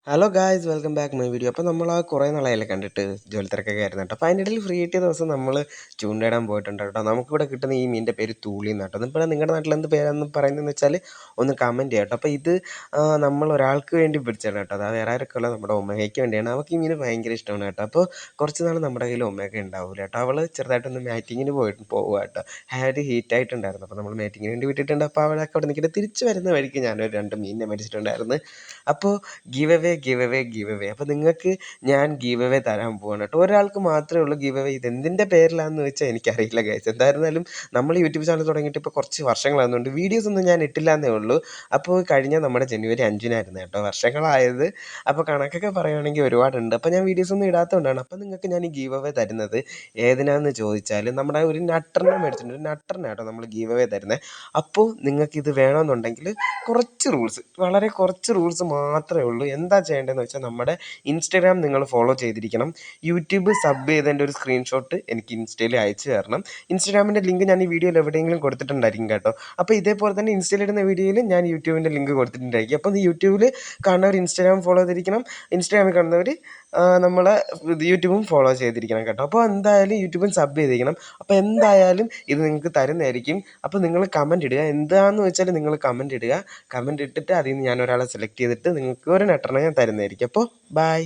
Hello guys welcome back my video. അപ്പോൾ നമ്മൾ കുറേ നാളായല്ലേ കണ്ടിട്ട് ജോലി തിരക്കൊക്കെ ആയിരുന്നു കേട്ടോ. അപ്പോൾ അതിൻ്റെ ഇടയിൽ ഫ്രീ കിട്ടിയ ദിവസം നമ്മൾ ചൂണ്ടയിടാൻ പോയിട്ടുണ്ട് കേട്ടോ. നമുക്കിവിടെ കിട്ടുന്ന ഈ മീനിൻ്റെ പേര് തൂളി എന്നാട്ടോ. ഇപ്പോൾ നിങ്ങളുടെ നാട്ടിൽ എന്ത് പേരാണെന്ന് പറയുന്നതെന്ന് വെച്ചാൽ ഒന്ന് കമൻറ്റ് ചെയ്യാം കേട്ടോ. അപ്പോൾ ഇത് നമ്മൾ ഒരാൾക്ക് വേണ്ടി പിടിച്ചതാണ് കേട്ടോ. അത് വേറെ ആരൊക്കെയുള്ള നമ്മുടെ ഒമേഗയ്ക്ക് വേണ്ടിയാണ്. അവൾക്ക് ഈ മീൻ ഭയങ്കര ഇഷ്ടമാണ് കേട്ടോ. അപ്പോൾ കുറച്ച് നാൾ നമ്മുടെ കയ്യിൽ ഒമേഗ ഉണ്ടാവില്ല കേട്ടോ. അവൾ ചെറുതായിട്ടൊന്ന് മാറ്റിങ്ങിന് പോവുക കേട്ടോ. ഹാഡ് ഹീറ്റായിട്ടുണ്ടായിരുന്നു. അപ്പോൾ നമ്മൾ മാറ്റിങ്ങിന് വേണ്ടി വിട്ടിട്ടുണ്ട്. അപ്പോൾ അവളൊക്കെ അവിടെ നിൽക്കിയിട്ട് തിരിച്ച് വരുന്ന വഴിക്ക് ഞാനൊരു 2 മീനിനെ മേടിച്ചിട്ടുണ്ടായിരുന്നു. അപ്പോൾ ഗിവ് അവേ. അപ്പോൾ നിങ്ങൾക്ക് ഞാൻ ഗിവ് അവേ തരാൻ പോവാണ് കേട്ടോ. ഒരാൾക്ക് മാത്രമേ ഉള്ളൂ ഗിവ് അവേ. ഇതെന്തിൻ്റെ പേരിലാണെന്ന് വെച്ചാൽ എനിക്കറിയില്ല ഗൈസ്. എന്തായിരുന്നാലും നമ്മൾ യൂട്യൂബ് ചാനൽ തുടങ്ങിയിട്ട് ഇപ്പോൾ കുറച്ച് വർഷങ്ങളാകുന്നുണ്ട്. വീഡിയോസ് ഒന്നും ഞാൻ ഇട്ടില്ല എന്നേ ഉള്ളൂ. അപ്പോൾ കഴിഞ്ഞ നമ്മുടെ ജനുവരി 5-നായിരുന്നു കേട്ടോ വർഷങ്ങളായത്. അപ്പോൾ കണക്കൊക്കെ പറയുകയാണെങ്കിൽ ഒരുപാടുണ്ട്. അപ്പോൾ ഞാൻ വീഡിയോസ് ഒന്നും ഇടാത്തതുകൊണ്ടാണ്. അപ്പോൾ നിങ്ങൾക്ക് ഞാൻ ഈ ഗിവ് അവേ തരുന്നത് ഏതിനാന്ന് ചോദിച്ചാൽ നമ്മുടെ ഒരു നട്ടറിനെ മേടിച്ചിട്ടുണ്ട്. ഒരു നട്ടറിനാട്ടോ നമ്മൾ ഗിവ് അവേ തരുന്നത്. അപ്പോൾ നിങ്ങൾക്കിത് വേണമെന്നുണ്ടെങ്കിൽ വളരെ കുറച്ച് റൂൾസ് മാത്രമേ ഉള്ളൂ. എന്താ ചെയ്യേണ്ടതെന്ന് വെച്ചാൽ നമ്മുടെ ഇൻസ്റ്റാഗ്രാം നിങ്ങൾ ഫോളോ ചെയ്തിരിക്കണം. യൂട്യൂബ് സബ് ചെയ്തതിൻ്റെ ഒരു സ്ക്രീൻഷോട്ട് എനിക്ക് ഇൻസ്റ്റയിൽ അയച്ചു തരണം. ഇൻസ്റ്റാഗ്രാമിൻ്റെ ലിങ്ക് ഞാൻ ഈ വീഡിയോയിൽ എവിടെയെങ്കിലും കൊടുത്തിട്ടുണ്ടായിരിക്കും കേട്ടോ. അപ്പോൾ ഇതേപോലെ തന്നെ ഇൻസ്റ്റയിലിടുന്ന വീഡിയോയിൽ ഞാൻ യൂട്യൂബിൻ്റെ ലിങ്ക് കൊടുത്തിട്ടുണ്ടായിരിക്കും. അപ്പോൾ യൂട്യൂബിൽ കാണുന്നവർ ഇൻസ്റ്റാഗ്രാം ഫോളോ ചെയ്തിരിക്കണം. ഇൻസ്റ്റാഗ്രാമിൽ കാണുന്നവർ നമ്മളെ യൂട്യൂബും ഫോളോ ചെയ്തിരിക്കണം കേട്ടോ. അപ്പോൾ എന്തായാലും യൂട്യൂബും സബ് ചെയ്തിരിക്കണം. അപ്പോൾ എന്തായാലും ഇത് നിങ്ങൾക്ക് തരുന്നതായിരിക്കും. അപ്പോൾ നിങ്ങൾ കമൻറ്റ് ഇടുക. എന്താണെന്ന് വെച്ചാൽ നിങ്ങൾ കമൻറ്റ് ഇടുക. കമൻറ്റ് ഇട്ടിട്ട് അതിൽ നിന്ന് ഞാൻ ഒരാളെ സെലക്ട് ചെയ്തിട്ട് നിങ്ങൾക്ക് ഒരു നെട്ടറിനെ ഞാൻ തരുന്നതായിരിക്കും. അപ്പോൾ ബൈ.